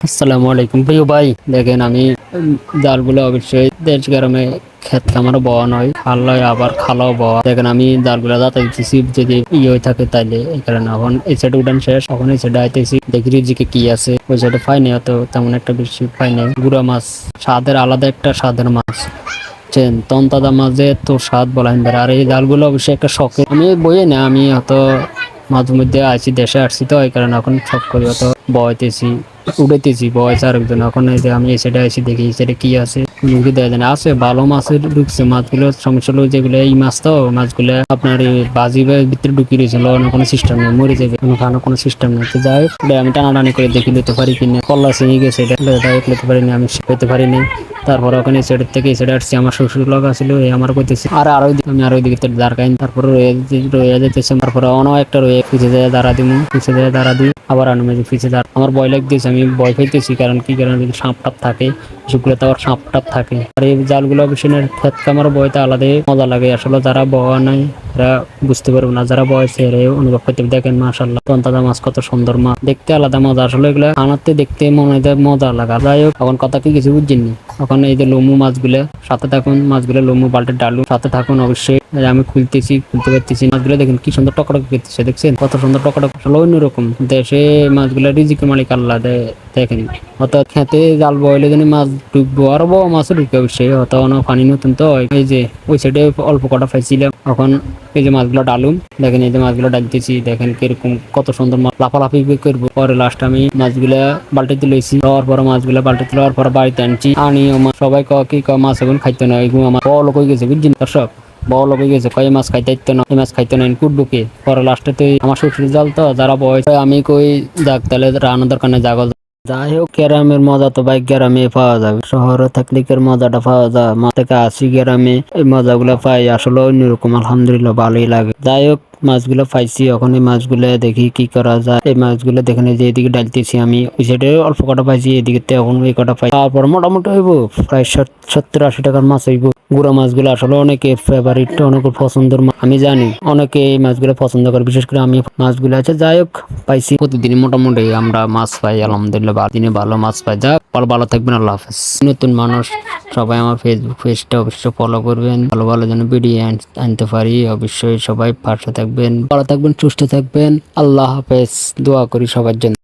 আসসালামু আলাইকুম প্রিয় ভাই, দেখেন আমি জালগুলো অবশ্যই দেশ গ্রামে ক্ষেত খামারও বওয়া নয়, খাল্লায় আবার খালাও বওয়া। দেখেন আমি জালগুলো যাতে দিতেছি, যদি হয়ে থাকে তাইলে এই কারণে এখন এই সাইডে উঠান শেষ, এখন এই সাইডে আইতেছি, দেখি রিজিকে কি আছে। ওই সাইডে পাইনি, অত তেমন একটা বেশি পাইনি। গুড়া মাছ স্বাদের আলাদা একটা স্বাদের মাছ, বুঝছেন? তন্তাদা মাঝে তো স্বাদ বলাইন বেড়া। আর এই জালগুলো অবশ্যই একটা শখের, আমি বইয়ে না, আমি অত মাঝে মধ্যে আইছি, দেশে আসছি তো এই কারণে এখন শখ করি, অত বয়তেছি উড়াইতেছি বয়স আরেকজন। এখন এই যে আমি এই সাইডে আইসি, দেখি এই সাইডে কি আছে, মুখে দেওয়া যায় না। আছে ভালো মাছের ঢুকছে মাছগুলো, সমস্যা হলো যেগুলো এই মাছ, তো মাছগুলো আপনার এই বাজি বা ভিতরে ঢুকিয়ে দিয়েছিল, অন্য কোনো সিস্টেম নেই, মরে যাবে, খাওয়ানোর কোনো সিস্টেম নেই। তো যাই হোক, আমি টানাটানি করে দেখি লইতে পারি কিনা, কল্লা চিনি গেছে, এটা লইতে পারিনি, আমি পেতে পারিনি। তারপর ওখানে এই সাইডের থেকে এই সাইডে আসছি, আমার শ্বশুর লোক আসছিল, এই আমার কইতেছি আর আমি আরো দিকে দাঁড়াইন। তারপরে রয়ে যেতেছে, তারপরে অন্য একটা রয়ে পিছিয়ে যায় দাঁড়া দিমু, পিছিয়ে যায় দাঁড়া দিই, আবার আনো মেজে পিছিয়ে দাঁড়া। আমার ভয় লাগতেছে, আমি ভয় পাইতেছি, কারণ কি কারণ যদি সাপ টাপ থাকে, সেগুলোতে আবার সাপ টাপ থাকে। আর এই জালগুলো অবশ্যই ক্ষেত কামার বইতে আলাদা মজা লাগে। আসলে যারা বওয়া নাই এরা বুঝতে পারবো না, যারা বয়সে এরা অনুভব করতে। দেখেন মাশাআল্লাহ, তন্তাজা মাছ কত সুন্দর মাছ, দেখতে আলাদা মজা। আসলে এগুলো আনাতে দেখতে মনে হয় মজা লাগা। যাই হোক, এখন কথা কি কিছু বুঝছেননি। এখন এই যে লমু মাছগুলো সাথে থাকুন, মাছগুলো লমু বাল্টে ডালু সাথে থাকুন অবশ্যই। আমি খুলতে পারতেছি মাছগুলো, দেখেন কি সুন্দর টকটক করতেছে, দেখছেন কত সুন্দর টকটক। আসলে অন্যরকম দেশে মাছগুলো রিজিকের মালিক আল্লাহ দেখেন। অর্থাৎ খেতে জাল বইলে যেন মাছ ঢুকবো, আর বড় মাছও ঢুকে অবশ্যই। অত পানি নতুন তো, এই যে ওই সাইডে অল্প কটা পাইছিলাম। এখন এই যে মাছগুলো ডালুম, দেখেন এই যে মাছগুলো ডালতেছি, দেখেন কিরকম কত সুন্দর মাছ লাফালাফি করবো। পরে লাস্ট আমি মাছগুলা বাল্টিতে লইছি, লওয়ার পরে মাছগুলা বাল্টিতে লওয়ার পরে বাড়িতে আনছি। আনি সবাই কি মাছ এখন খাইতে নয়, এগুলো আমার বড় লোক হয়ে গেছে, বুঝছেন দর্শক, বড় লোক হয়ে গেছে, কয় মাছ খাইতে ইত্য না, এই মাছ খাইতে নাই কুটবুকে। পরে লাস্টে তো আমার শ্বশুর জাল তো, যারা বয়স, আমি কই যাক তাহলে রান্নার দরকার নেই, জাগল। যাই হোক, গ্রামের মজা তো ভাই গ্রামে পাওয়া যাবে, শহরে থাকলে কি মজাটা পাওয়া যায়? মা থেকে আসি গ্রামে, এই মজাগুলো পাই আসলে অন্যরকম, আলহামদুলিল্লাহ ভালোই লাগে। যাই হোক, মাছগুলো পাইছি, এখন এই মাছগুলো দেখি কি করা যায়। এই মাছগুলো দেখেন যে এদিকে ডালতেছি আমি, ওই সাইডে অল্প কটা পাইছি, এদিকে এখন এই কটা পাই। তারপর মোটামুটি হইব প্রায় 70-80 টাকার মাছ হইব। গুড়া মাছগুলো আসলে অনেকে ফেভারিট, অনেকের পছন্দের মাছ, আমি জানি অনেকে এই মাছগুলো পছন্দ করে, বিশেষ করে আমি মাছগুলো আছে। যাই হোক, পাইছি প্রতিদিন মোটামুটি আমরা মাছ পাই, আলহামদুলিল্লাহ দিনে ভালো মাছ পাই। যাক, ভালো থাকবেন, আল্লাহ হাফেজ। নতুন মানুষ সবাই আমার ফেসবুক পেজটা অবশ্যই ফলো করবেন, ভালো ভালো যেন ভিডিও আনতে পারি। অবশ্যই সবাই পাশে থাকবেন, ভালো থাকবেন, সুস্থ থাকবেন, আল্লাহ হাফেজ। দোয়া করি সবার জন্য।